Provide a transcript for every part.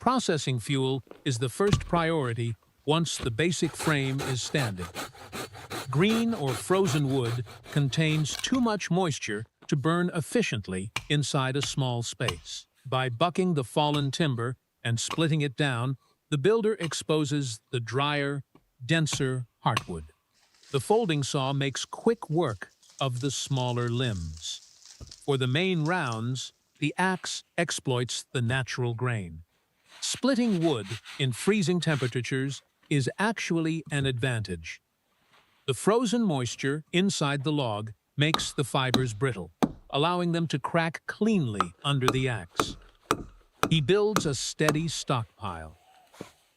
Processing fuel is the first priority once the basic frame is standing. Green or frozen wood contains too much moisture to burn efficiently inside a small space. By bucking the fallen timber and splitting it down, the builder exposes the drier, denser heartwood. The folding saw makes quick work of the smaller limbs. For the main rounds, the axe exploits the natural grain. Splitting wood in freezing temperatures is actually an advantage. The frozen moisture inside the log makes the fibers brittle, allowing them to crack cleanly under the axe. He builds a steady stockpile.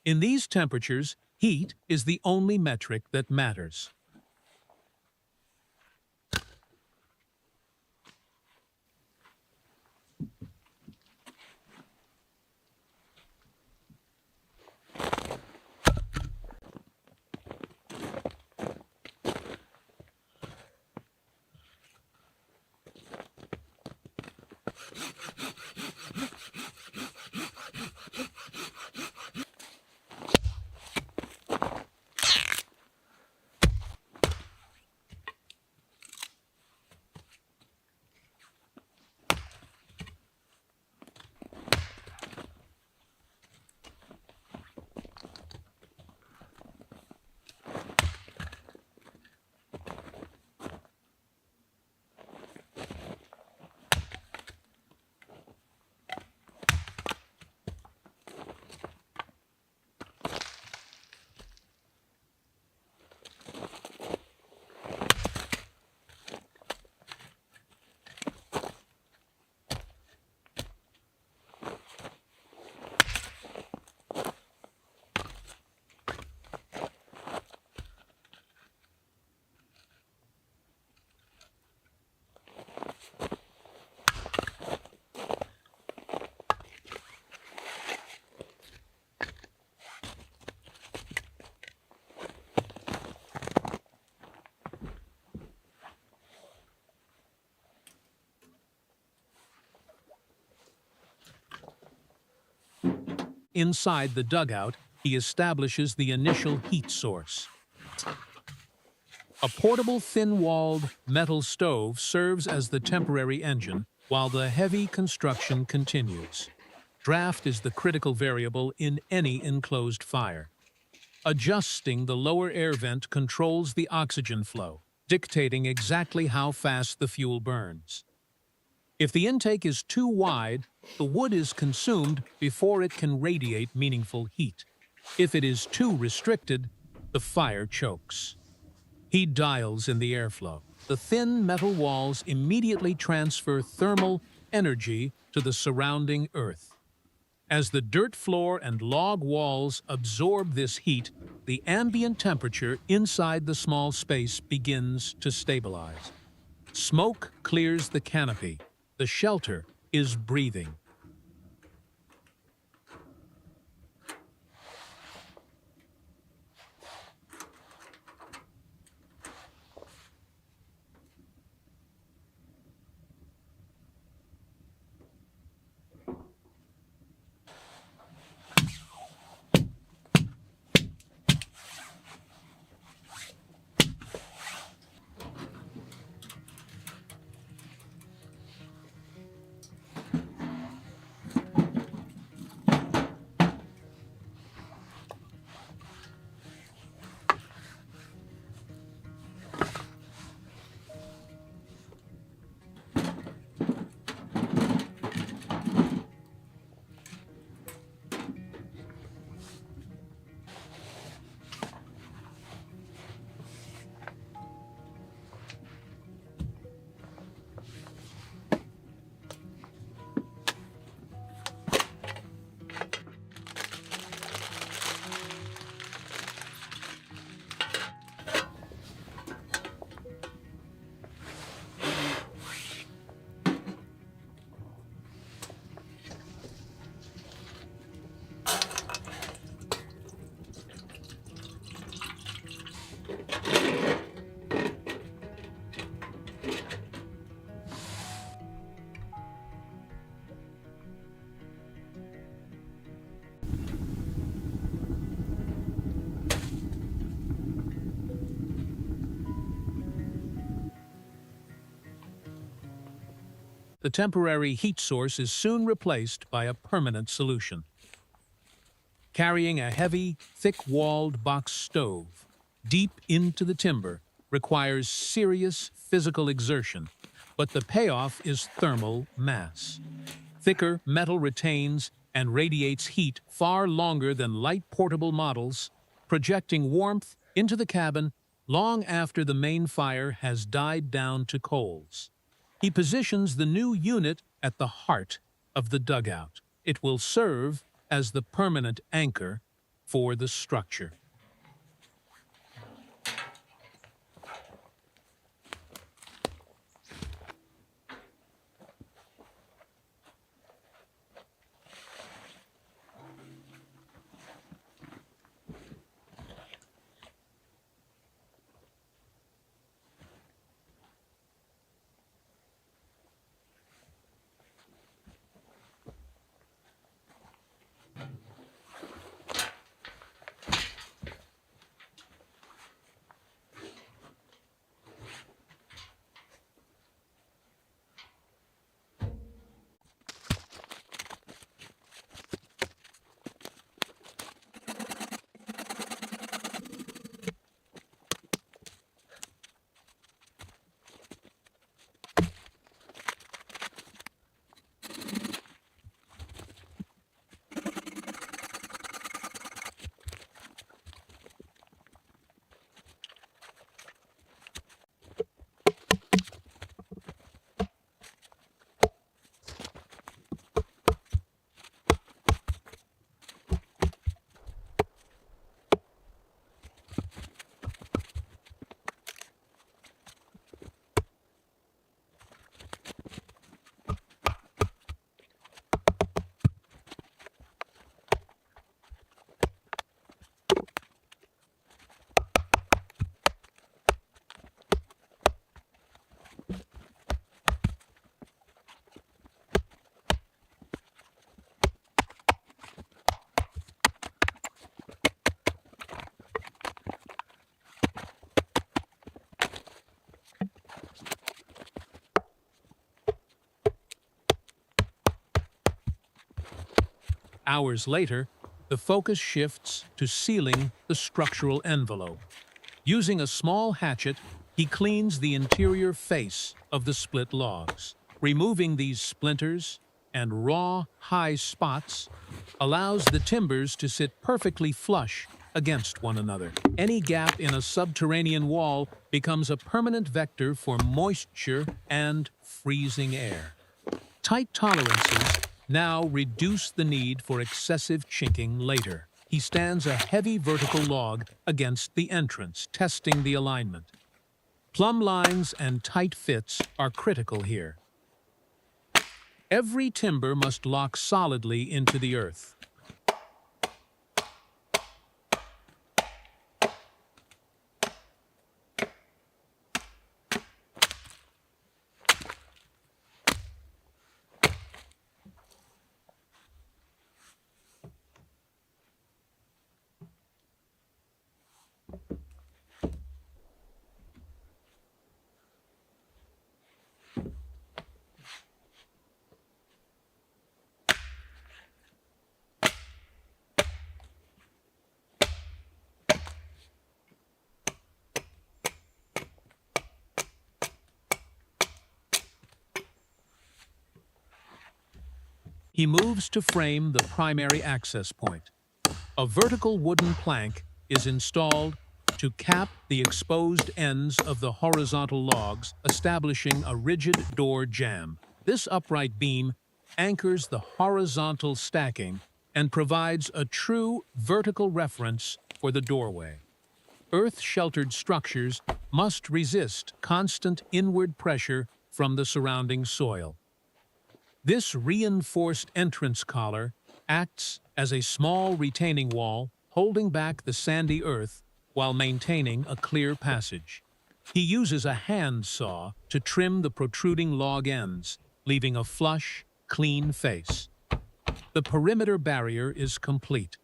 In these temperatures, heat is the only metric that matters. Inside the dugout, he establishes the initial heat source. A portable thin-walled metal stove serves as the temporary engine while the heavy construction continues. Draft is the critical variable in any enclosed fire. Adjusting the lower air vent controls the oxygen flow, dictating exactly how fast the fuel burns. If the intake is too wide, the wood is consumed before it can radiate meaningful heat. If it is too restricted, the fire chokes. Heat dials in the airflow. The thin metal walls immediately transfer thermal energy to the surrounding earth. As the dirt floor and log walls absorb this heat, the ambient temperature inside the small space begins to stabilize. Smoke clears the canopy. The shelter is breathing. The temporary heat source is soon replaced by a permanent solution. Carrying a heavy, thick-walled box stove deep into the timber requires serious physical exertion, but the payoff is thermal mass. Thicker metal retains and radiates heat far longer than light portable models, projecting warmth into the cabin long after the main fire has died down to coals. He positions the new unit at the heart of the dugout. It will serve as the permanent anchor for the structure. Hours later, the focus shifts to sealing the structural envelope. Using a small hatchet, he cleans the interior face of the split logs. Removing these splinters and raw, high spots allows the timbers to sit perfectly flush against one another. Any gap in a subterranean wall becomes a permanent vector for moisture and freezing air. Tight tolerances now reduce the need for excessive chinking later. He stands a heavy vertical log against the entrance, testing the alignment. Plumb lines and tight fits are critical here. Every timber must lock solidly into the earth. He moves to frame the primary access point. A vertical wooden plank is installed to cap the exposed ends of the horizontal logs, establishing a rigid door jamb. This upright beam anchors the horizontal stacking and provides a true vertical reference for the doorway. Earth-sheltered structures must resist constant inward pressure from the surrounding soil. This reinforced entrance collar acts as a small retaining wall, holding back the sandy earth while maintaining a clear passage. He uses a hand saw to trim the protruding log ends, leaving a flush, clean face. The perimeter barrier is complete.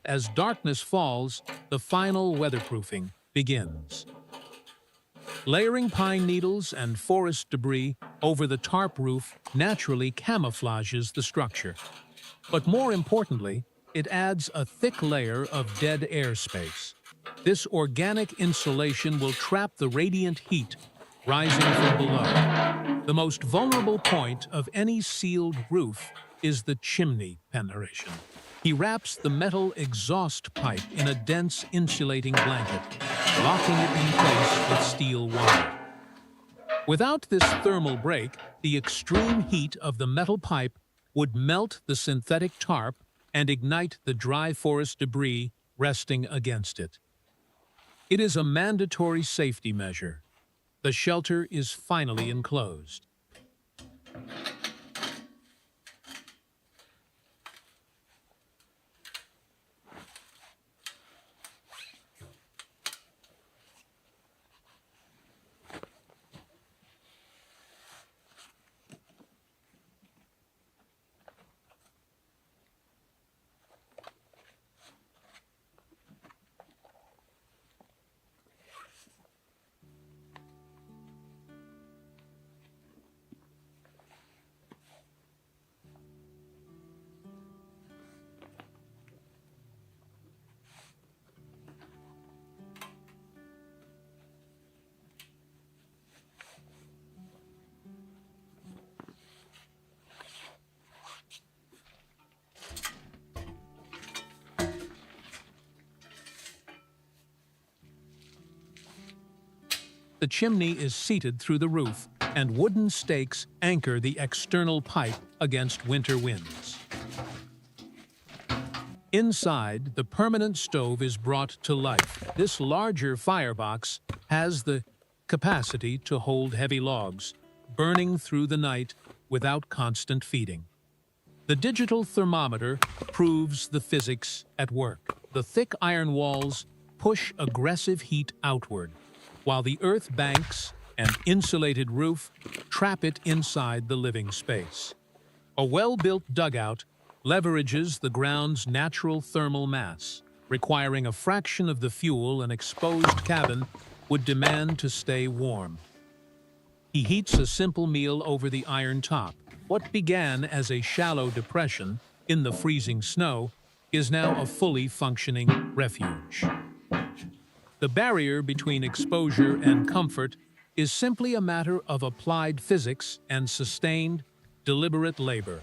As darkness falls, the final weatherproofing begins. Layering pine needles and forest debris over the tarp roof naturally camouflages the structure. But more importantly, it adds a thick layer of dead air space. This organic insulation will trap the radiant heat rising from below. The most vulnerable point of any sealed roof is the chimney penetration. He wraps the metal exhaust pipe in a dense insulating blanket, locking it in place with steel wire. Without this thermal break, the extreme heat of the metal pipe would melt the synthetic tarp and ignite the dry forest debris resting against it. It is a mandatory safety measure. The shelter is finally enclosed. The chimney is seated through the roof, and wooden stakes anchor the external pipe against winter winds. Inside, the permanent stove is brought to life. This larger firebox has the capacity to hold heavy logs, burning through the night without constant feeding. The digital thermometer proves the physics at work. The thick iron walls push aggressive heat outward, while the earth banks and insulated roof trap it inside the living space. A well-built dugout leverages the ground's natural thermal mass, requiring a fraction of the fuel an exposed cabin would demand to stay warm. He heats a simple meal over the iron top. What began as a shallow depression in the freezing snow is now a fully functioning refuge. The barrier between exposure and comfort is simply a matter of applied physics and sustained, deliberate labor.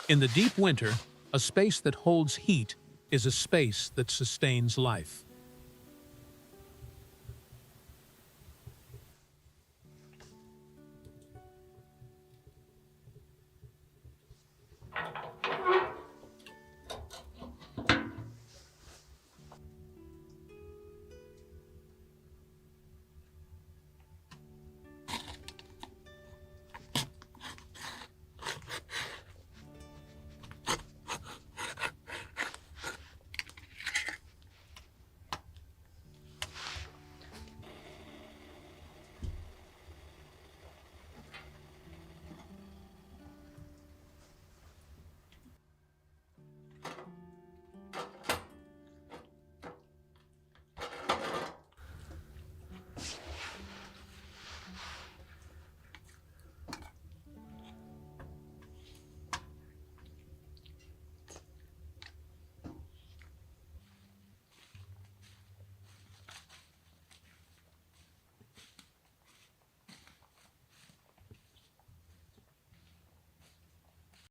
In the deep winter, a space that holds heat is a space that sustains life.